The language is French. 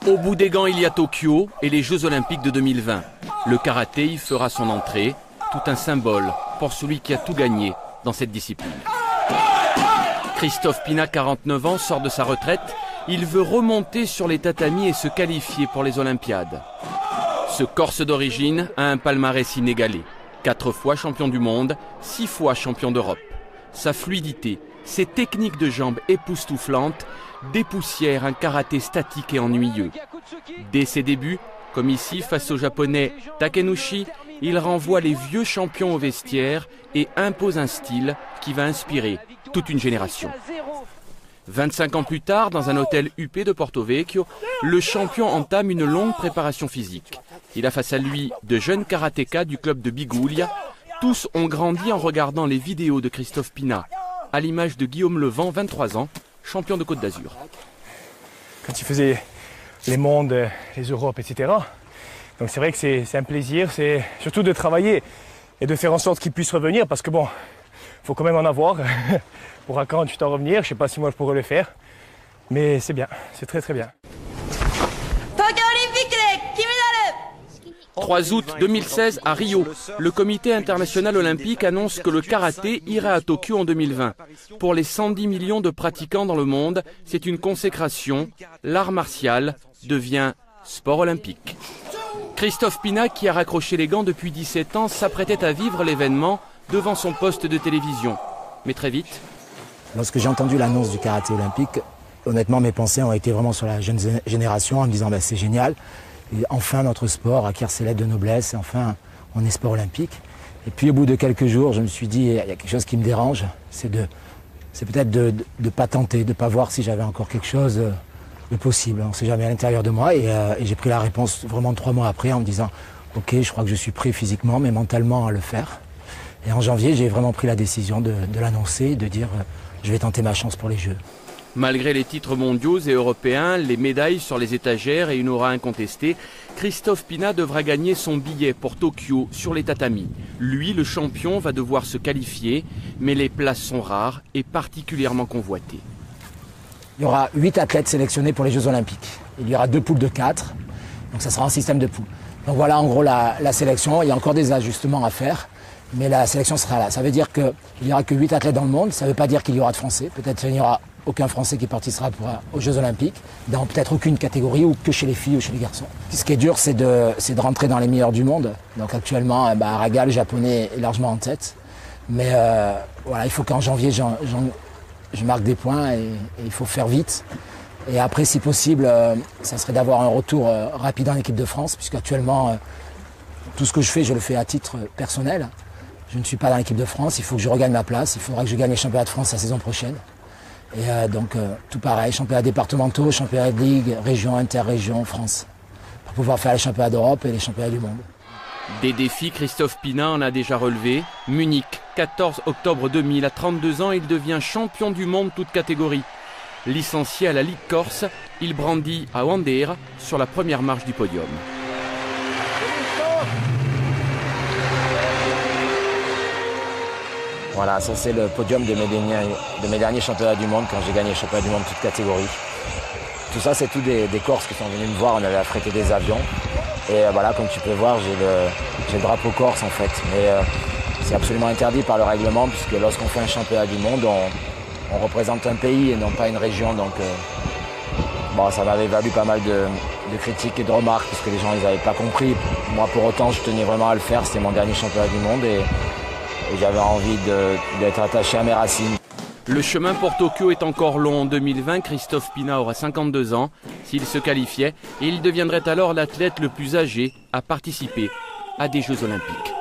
Au bout des gants, il y a Tokyo et les Jeux Olympiques de 2020. Le karaté y fera son entrée, tout un symbole pour celui qui a tout gagné dans cette discipline. Christophe Pina, 49 ans, sort de sa retraite. Il veut remonter sur les tatamis et se qualifier pour les Olympiades. Ce Corse d'origine a un palmarès inégalé. 4 fois champion du monde, 6 fois champion d'Europe. Sa fluidité, ses techniques de jambes époustouflantes dépoussièrent un karaté statique et ennuyeux. Dès ses débuts, comme ici face au japonais Takenouchi, il renvoie les vieux champions au vestiaire et impose un style qui va inspirer toute une génération. 25 ans plus tard, dans un hôtel huppé de Porto Vecchio, le champion entame une longue préparation physique. Il a face à lui de jeunes karatékas du club de Biguglia. Tous ont grandi en regardant les vidéos de Christophe Pina, à l'image de Guillaume Levent, 23 ans, champion de Côte d'Azur. Quand il faisait les mondes, les Europes, etc. Donc c'est vrai que c'est un plaisir, c'est surtout de travailler et de faire en sorte qu'il puisse revenir, parce que bon, il faut quand même en avoir pour à 48 ans revenir. Je ne sais pas si moi je pourrais le faire, mais c'est bien, c'est très très bien. 3 août 2016 à Rio, le comité international olympique annonce que le karaté ira à Tokyo en 2020. Pour les 110 millions de pratiquants dans le monde, c'est une consécration. L'art martial devient sport olympique. Christophe Pina, qui a raccroché les gants depuis 17 ans, s'apprêtait à vivre l'événement devant son poste de télévision. Mais très vite... Lorsque j'ai entendu l'annonce du karaté olympique, honnêtement mes pensées ont été vraiment sur la jeune génération en me disant c'est génial. Et enfin notre sport acquiert ses lettres de noblesse et enfin on est sport olympique. Et puis au bout de quelques jours, je me suis dit il y a quelque chose qui me dérange, c'est peut-être de ne pas tenter, de ne pas voir si j'avais encore quelque chose de possible. On ne sait jamais à l'intérieur de moi et j'ai pris la réponse vraiment 3 mois après en me disant ok, je crois que je suis prêt physiquement mais mentalement à le faire. Et en janvier, j'ai vraiment pris la décision de l'annoncer, de dire je vais tenter ma chance pour les Jeux. Malgré les titres mondiaux et européens, les médailles sur les étagères et une aura incontestée, Christophe Pina devra gagner son billet pour Tokyo sur les tatamis. Lui, le champion, va devoir se qualifier, mais les places sont rares et particulièrement convoitées. Il y aura 8 athlètes sélectionnés pour les Jeux Olympiques. Il y aura 2 poules de 4, donc ça sera un système de poules. Donc voilà en gros la sélection, il y a encore des ajustements à faire. Mais la sélection sera là. Ça veut dire qu'il n'y aura que 8 athlètes dans le monde. Ça ne veut pas dire qu'il y aura de Français. Peut-être qu'il n'y aura aucun Français qui participera aux Jeux Olympiques, dans peut-être aucune catégorie, ou que chez les filles ou chez les garçons. Ce qui est dur, c'est de rentrer dans les meilleurs du monde. Donc actuellement, Araga, le japonais, est largement en tête. Mais voilà, il faut qu'en janvier, je marque des points et il faut faire vite. Et après, si possible, ça serait d'avoir un retour rapide en équipe de France, puisque actuellement, tout ce que je fais, je le fais à titre personnel. Je ne suis pas dans l'équipe de France, il faut que je regagne ma place, il faudra que je gagne les championnats de France la saison prochaine. Et donc tout pareil, championnats départementaux, championnats de ligue, région, interrégion, France, pour pouvoir faire les championnats d'Europe et les championnats du monde. Des défis, Christophe Pina en a déjà relevé. Munich, 14 octobre 2000, à 32 ans, il devient champion du monde toute catégorie. Licencié à la Ligue Corse, il brandit à Wandeer sur la première marche du podium. Voilà, ça c'est le podium de mes derniers championnats du monde, quand j'ai gagné le championnat du monde toute catégorie. Tout ça, c'est tous des Corses qui sont venus me voir, on avait affrété des avions. Et voilà, comme tu peux voir, j'ai le drapeau corse en fait. Mais c'est absolument interdit par le règlement, puisque lorsqu'on fait un championnat du monde, on représente un pays et non pas une région. Donc bon, ça m'avait valu pas mal de critiques et de remarques, puisque les gens ils n'avaient pas compris. Moi pour autant, je tenais vraiment à le faire, c'était mon dernier championnat du monde. Et j'avais envie d'être attaché à mes racines. Le chemin pour Tokyo est encore long. En 2020, Christophe Pina aura 52 ans. S'il se qualifiait, il deviendrait alors l'athlète le plus âgé à participer à des Jeux Olympiques.